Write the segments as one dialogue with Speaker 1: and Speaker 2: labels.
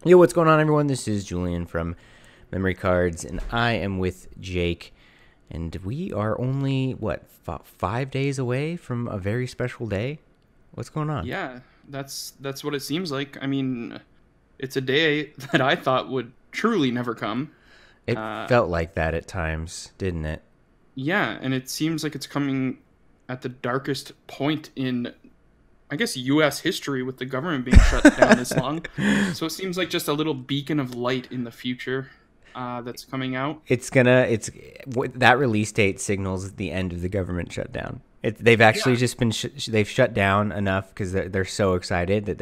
Speaker 1: Yo, what's going on, everyone? This is Julien from Memory Cards, and I am with Jake. And we are only, 5 days away from a very special day? What's going on?
Speaker 2: Yeah, that's what it seems like. I mean, it's a day that I thought would truly never come.
Speaker 1: It
Speaker 2: Uh,
Speaker 1: felt like that at times, didn't it?
Speaker 2: yeah, and it seems like it's coming at the darkest point in, I guess, U.S. history with the government being shut down this long. So it seems like just a little beacon of light in the future that's coming out.
Speaker 1: That release date signals the end of the government shutdown. They've actually
Speaker 2: Yeah,
Speaker 1: just been, they've shut down enough because they're so excited that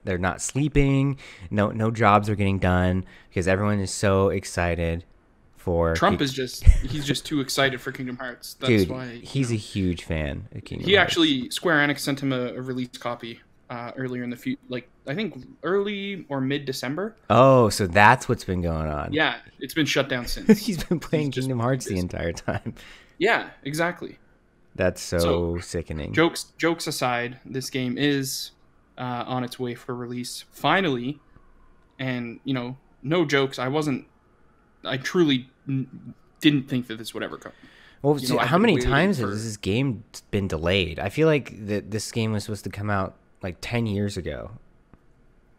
Speaker 1: they're not sleeping. No jobs are getting done because everyone is so excited for.
Speaker 2: Trump is he's just too excited for Kingdom Hearts. That's
Speaker 1: Dude,
Speaker 2: why,
Speaker 1: he's a huge fan of Kingdom
Speaker 2: he
Speaker 1: Hearts.
Speaker 2: actually Square Enix sent him a release copy earlier in the future, like I think early or mid December.
Speaker 1: Oh, so that's what's been going on.
Speaker 2: Yeah, it's been shut down since.
Speaker 1: He's been
Speaker 2: He's
Speaker 1: playing
Speaker 2: just
Speaker 1: Kingdom
Speaker 2: been
Speaker 1: Hearts the
Speaker 2: busy.
Speaker 1: entire time.
Speaker 2: Yeah, exactly.
Speaker 1: That's
Speaker 2: So
Speaker 1: so sickening.
Speaker 2: jokes aside, this game is on its way for release finally, and no jokes. I truly didn't think that this would ever come.
Speaker 1: Well,
Speaker 2: I've
Speaker 1: how
Speaker 2: been
Speaker 1: many
Speaker 2: waiting
Speaker 1: times has
Speaker 2: for.
Speaker 1: this game been delayed? I feel like this game was supposed to come out like 10 years ago.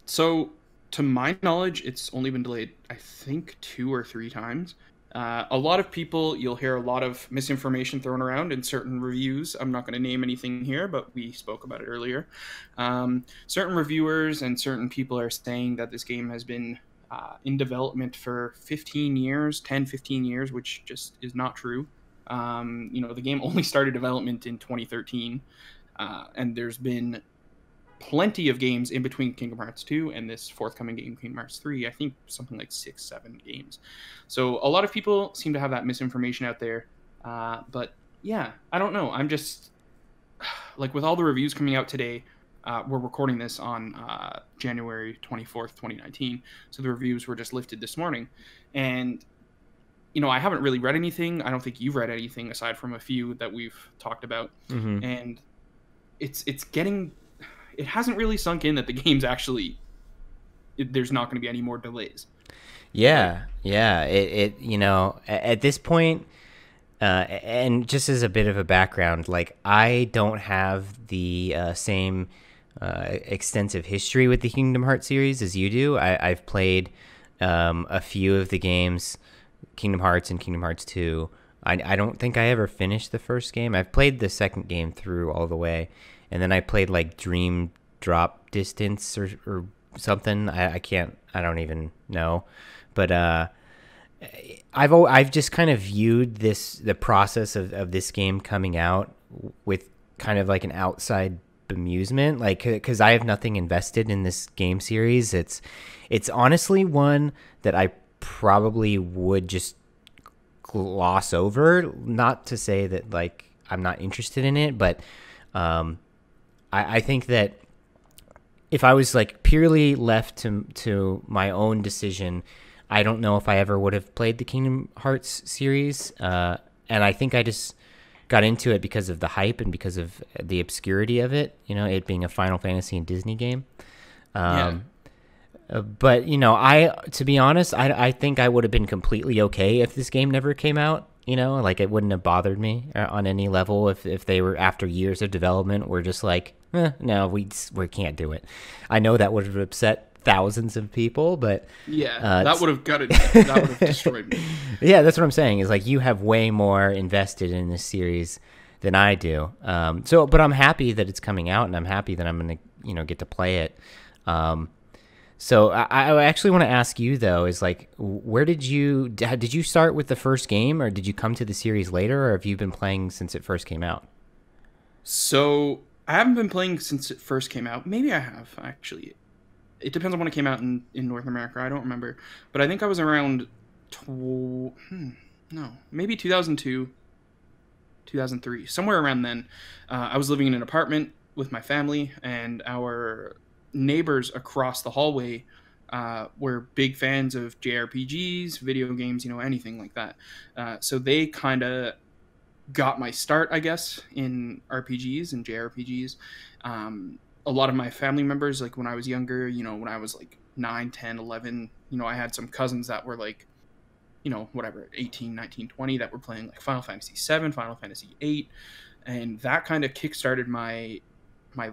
Speaker 2: So, to my knowledge, it's only been delayed, I think, 2 or 3 times. A lot of people, you'll hear a lot of misinformation thrown around in certain reviews. I'm not going to name anything here, but we spoke about it earlier. Certain reviewers and certain people are saying that this game has been in development for 15 years, 10, 15 years, which just is not true. The game only started development in 2013, and there's been plenty of games in between Kingdom Hearts 2 and this forthcoming game, Kingdom Hearts 3. I think something like 6, 7 games. So a lot of people seem to have that misinformation out there. But yeah, I don't know. I'm just like with all the reviews coming out today. We're recording this on January 24th, 2019. So the reviews were just lifted this morning. And I haven't really read anything. I don't think you've read anything aside from a few that we've talked about.
Speaker 1: Hmm.
Speaker 2: And it's getting it hasn't really sunk in that the game's actually there's not going to be any more delays. Like,
Speaker 1: Yeah. At this point, and just as a bit of a background, like I don't have the same extensive history with the Kingdom Hearts series as you do. I've played a few of the games, Kingdom Hearts and Kingdom Hearts 2. I don't think I ever finished the first game. I've played the second game through all the way, and then I played like Dream Drop Distance or something. I can't. I don't even know, but I've just kind of viewed the process of this game coming out with kind of like an outside amusement, like because I have nothing invested in this game series. It's honestly one that I probably would just gloss over. Not to say that like I'm not interested in it, but um, I think that if I was like purely left to my own decision, I don't know if I ever would have played the Kingdom Hearts series. And I think I just got into it because of the hype and because of the obscurity of it. It being a Final Fantasy and Disney game.
Speaker 2: yeah,
Speaker 1: Um, but I to be honest, I think I would have been completely okay if this game never came out. Like it wouldn't have bothered me on any level if they were after years of development were just like, no, we can't do it. I know that would have upset thousands of people, but
Speaker 2: yeah,
Speaker 1: uh,
Speaker 2: that would have gutted me. That would have destroyed me.
Speaker 1: yeah, that's what I'm saying. Is like you have way more invested in this series than I do. But I'm happy that it's coming out, and I'm happy that I'm gonna get to play it. Um, So I actually want to ask you though, is like, where did you start with the first game, or did you come to the series later, or have you been playing since it first came out?
Speaker 2: So I haven't been playing since it first came out. Maybe I have actually. It depends on when it came out in North America. I don't remember, but I think I was around. No, maybe 2002, 2003, somewhere around then. I was living in an apartment with my family, and our neighbors across the hallway were big fans of JRPGs, video games, anything like that. So they kind of got my start, I guess, in RPGs and JRPGs. A lot of my family members, like when I was younger, when I was like 9, 10, 11. You know, I had some cousins that were like, you know, whatever, 18, 19, 20 that were playing like Final Fantasy 7, Final Fantasy 8, and that kind of kickstarted my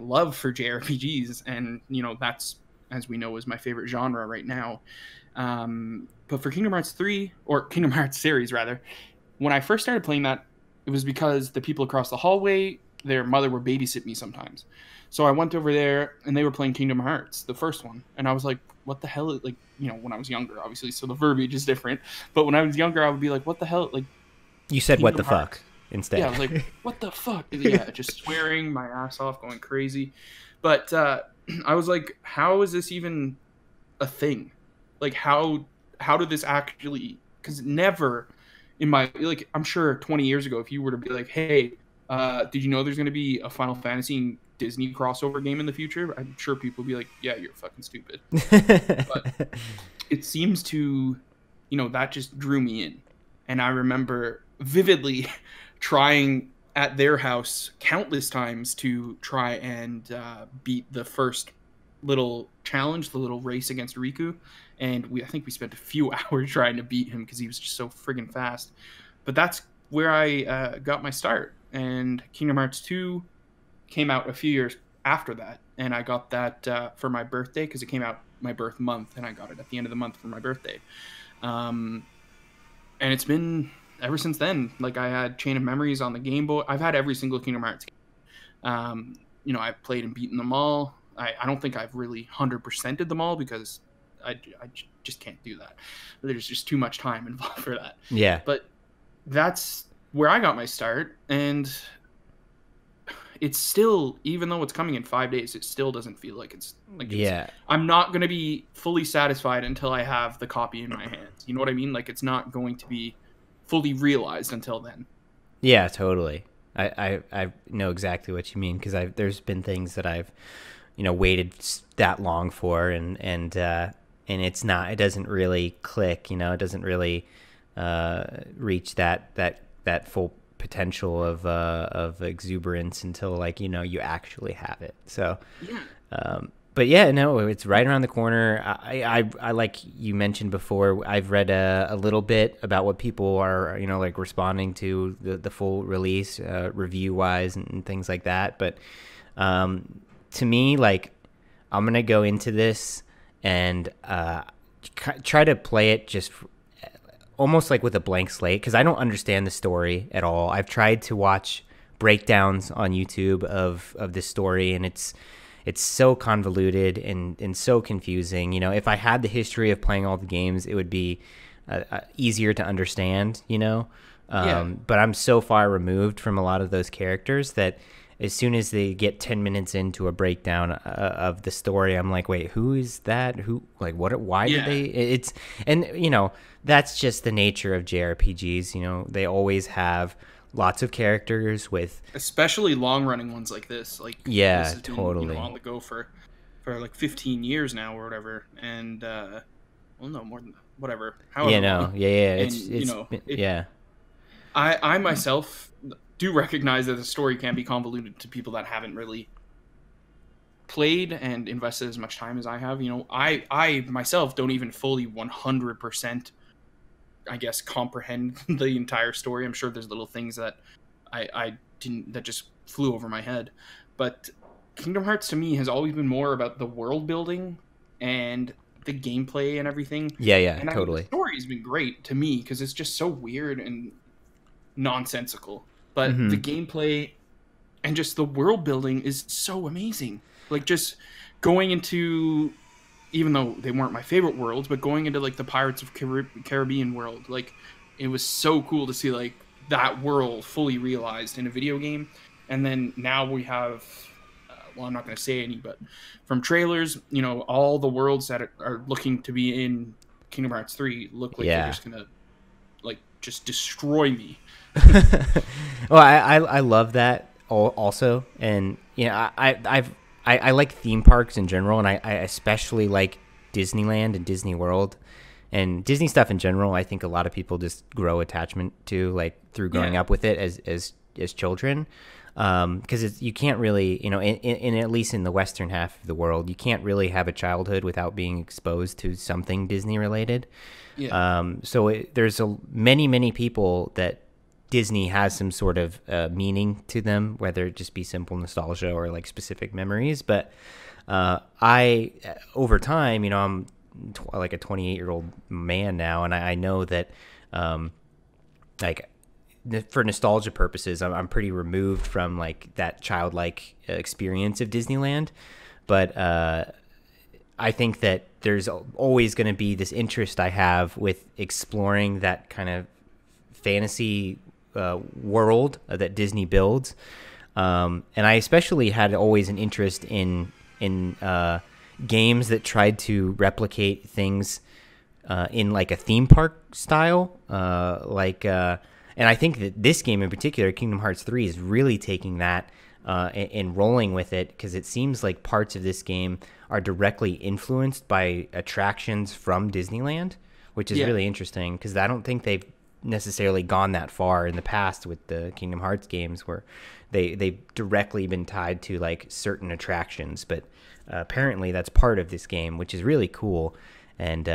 Speaker 2: love for JRPGs, and you know, that's, as we know, is my favorite genre right now. But for Kingdom Hearts 3, or Kingdom Hearts series rather, when I first started playing that, it was because the people across the hallway, their mother would babysit me sometimes. So I went over there and they were playing Kingdom Hearts, the first one. And I was like, what the hell? Like, you know, when I was younger, obviously, so the verbiage is different. But when I was younger, I would be like, what the hell? Like,
Speaker 1: You said what
Speaker 2: Kingdom
Speaker 1: the
Speaker 2: Hearts.
Speaker 1: fuck instead.
Speaker 2: Yeah, I was like, what the fuck? Yeah, just swearing my ass off, going crazy. But I was like, how is this even a thing? Like, how did this actually? Because never in my, like, I'm sure 20 years ago, if you were to be like, hey, did you know there's going to be a Final Fantasy and Disney crossover game in the future? I'm sure people would be like, yeah, you're fucking stupid. But it seems to, you know, that just drew me in. And I remember vividly trying at their house countless times to try and beat the first little challenge, the little race against Riku. And I think we spent a few hours trying to beat him because he was just so friggin' fast. But that's where I got my start. And Kingdom Hearts 2 came out a few years after that. And I got that for my birthday because it came out my birth month. And I got it at the end of the month for my birthday. And it's been ever since then. Like, I had Chain of Memories on the Game Boy. I've had every single Kingdom Hearts game. You know, I've played and beaten them all. I don't think I've really 100%ed them all because I just can't do that. There's just too much time involved for that.
Speaker 1: Yeah.
Speaker 2: But that's where I got my start. And it's still, even though it's coming in 5 days, it still doesn't feel like it's
Speaker 1: Yeah.
Speaker 2: I'm not going to be fully satisfied until I have the copy in my hands. You know what I mean? Like, it's not going to be fully realized until then.
Speaker 1: Yeah, totally. I know exactly what you mean because there's been things that I've, you know, waited that long for, and it's not, it doesn't really click, you know, it doesn't really reach that full potential of exuberance until, like, you know, you actually have it. So
Speaker 2: Yeah.
Speaker 1: but yeah, no, it's right around the corner. I like you mentioned before, I've read a little bit about what people are, you know, like responding to the full release, review wise and things like that. But to me, like, I'm gonna go into this and try to play it just almost like with a blank slate because I don't understand the story at all. I've tried to watch breakdowns on YouTube of this story, and it's so convoluted and so confusing. You know, if I had the history of playing all the games, it would be easier to understand, you know? But I'm so far removed from a lot of those characters that as soon as they get 10 minutes into a breakdown of the story, I'm like, wait, who is that? Who, like, what, why did they, and you know, that's just the nature of JRPGs. You know, they always have lots of characters with,
Speaker 2: especially long running ones like this. Like,
Speaker 1: yeah,
Speaker 2: this has been,
Speaker 1: totally,
Speaker 2: you know, on the go for like 15 years now or whatever. And well, no, more than that. Whatever. However
Speaker 1: yeah, no,
Speaker 2: long.
Speaker 1: yeah,
Speaker 2: And,
Speaker 1: it's
Speaker 2: you know,
Speaker 1: yeah.
Speaker 2: I myself do recognize that the story can be convoluted to people that haven't really played and invested as much time as I have. You know, I myself don't even fully 100%, I guess, comprehend the entire story. I'm sure there's little things that I didn't, that just flew over my head. But Kingdom Hearts to me has always been more about the world building and the gameplay and everything.
Speaker 1: Yeah,
Speaker 2: And
Speaker 1: totally.
Speaker 2: I mean, the story's been great to me because it's just so weird and nonsensical. But the gameplay and just the world building is so amazing. Like, just going into, even though they weren't my favorite worlds, but going into like the Pirates of Caribbean world, like, it was so cool to see like that world fully realized in a video game. And then now we have, well, I'm not going to say any, but from trailers, you know, all the worlds that are looking to be in Kingdom Hearts 3 look like they're just going to, like, just destroy me.
Speaker 1: Well, I love that also, and you know, I like theme parks in general, and I especially like Disneyland and Disney World and Disney stuff in general. I think a lot of people just grow attachment to, like, through growing up with it as as children, because you can't really, in at least in the Western half of the world, you can't really have a childhood without being exposed to something Disney related.
Speaker 2: Yeah.
Speaker 1: So there's many people that Disney has some sort of meaning to them, whether it just be simple nostalgia or like specific memories. But I, over time, I'm like a 28-year-old man now, and I know that, like, for nostalgia purposes, I'm pretty removed from like that childlike experience of Disneyland. But I think that there's always going to be this interest I have with exploring that kind of fantasy world that Disney builds, and I especially had always an interest in games that tried to replicate things in like a theme park style, and I think that this game in particular, Kingdom Hearts 3, is really taking that and rolling with it, because it seems like parts of this game are directly influenced by attractions from Disneyland, which is really interesting, because I don't think they've necessarily gone that far in the past with the Kingdom Hearts games, where they've directly been tied to like certain attractions. But apparently that's part of this game, which is really cool. And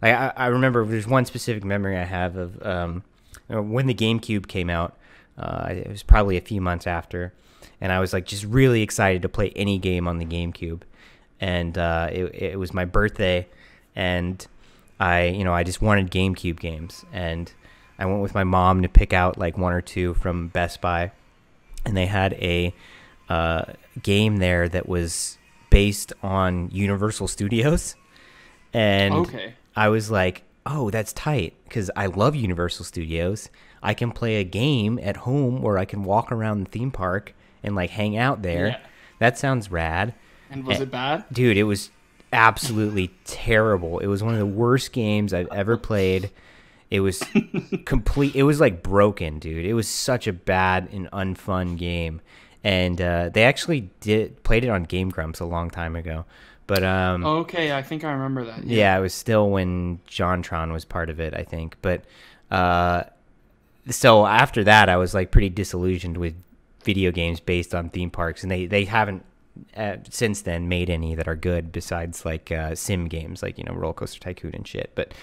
Speaker 1: I remember there's one specific memory I have of when the GameCube came out. It was probably a few months after, and I was like just really excited to play any game on the GameCube. And it was my birthday, and I just wanted GameCube games, and I went with my mom to pick out like one or two from Best Buy, and they had a game there that was based on Universal Studios, and I was like, oh, that's tight, because I love Universal Studios. I can play a game at home where I can walk around the theme park and like hang out there. Yeah. That sounds rad.
Speaker 2: And was it bad?
Speaker 1: Dude, it was absolutely terrible. It was one of the worst games I've ever played. It was complete. It was like broken, dude. It was such a bad and unfun game. And they actually played it on Game Grumps a long time ago. But
Speaker 2: okay, I think I remember that.
Speaker 1: Yeah, it was still when JonTron was part of it, I think. But so after that, I was like pretty disillusioned with video games based on theme parks, and they haven't since then made any that are good besides like sim games like Roller Coaster Tycoon and shit. But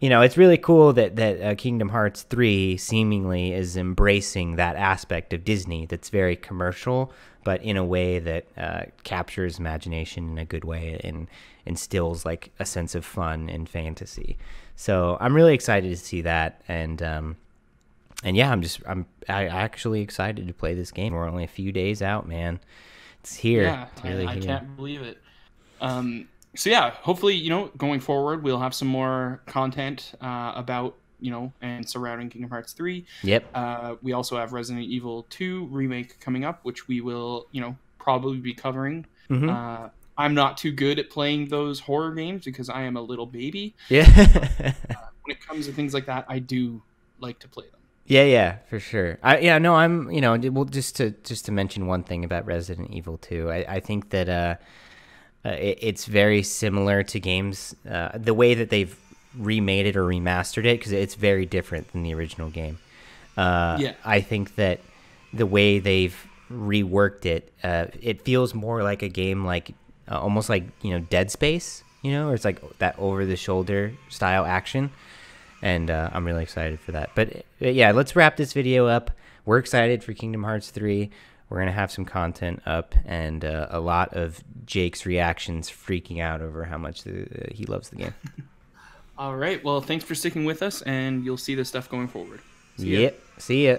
Speaker 1: it's really cool that Kingdom Hearts 3 seemingly is embracing that aspect of Disney that's very commercial, but in a way that captures imagination in a good way and instills like a sense of fun and fantasy. So I'm really excited to see that, and yeah, I'm actually excited to play this game. We're only a few days out, man. It's here.
Speaker 2: Yeah,
Speaker 1: it's really
Speaker 2: I
Speaker 1: here.
Speaker 2: can't believe it. So yeah, hopefully, going forward, we'll have some more content about, and surrounding Kingdom Hearts 3.
Speaker 1: Yep.
Speaker 2: We also have Resident Evil 2 remake coming up, which we will, probably be covering.
Speaker 1: Mm-hmm.
Speaker 2: I'm not too good at playing those horror games because I am a little baby.
Speaker 1: Yeah.
Speaker 2: When it comes to things like that, I do like to play them.
Speaker 1: Yeah, for sure. I'm, well, just to mention one thing about Resident Evil 2, I think that it's very similar to games, the way that they've remade it or remastered it, because it's very different than the original game. I think that the way they've reworked it, it feels more like a game like almost like Dead Space, or it's like that over-the-shoulder style action. And I'm really excited for that. But yeah, let's wrap this video up. We're excited for Kingdom Hearts 3. We're going to have some content up, and a lot of Jake's reactions freaking out over how much he loves the game.
Speaker 2: All right. Well, thanks for sticking with us, and you'll see this stuff going forward.
Speaker 1: See ya.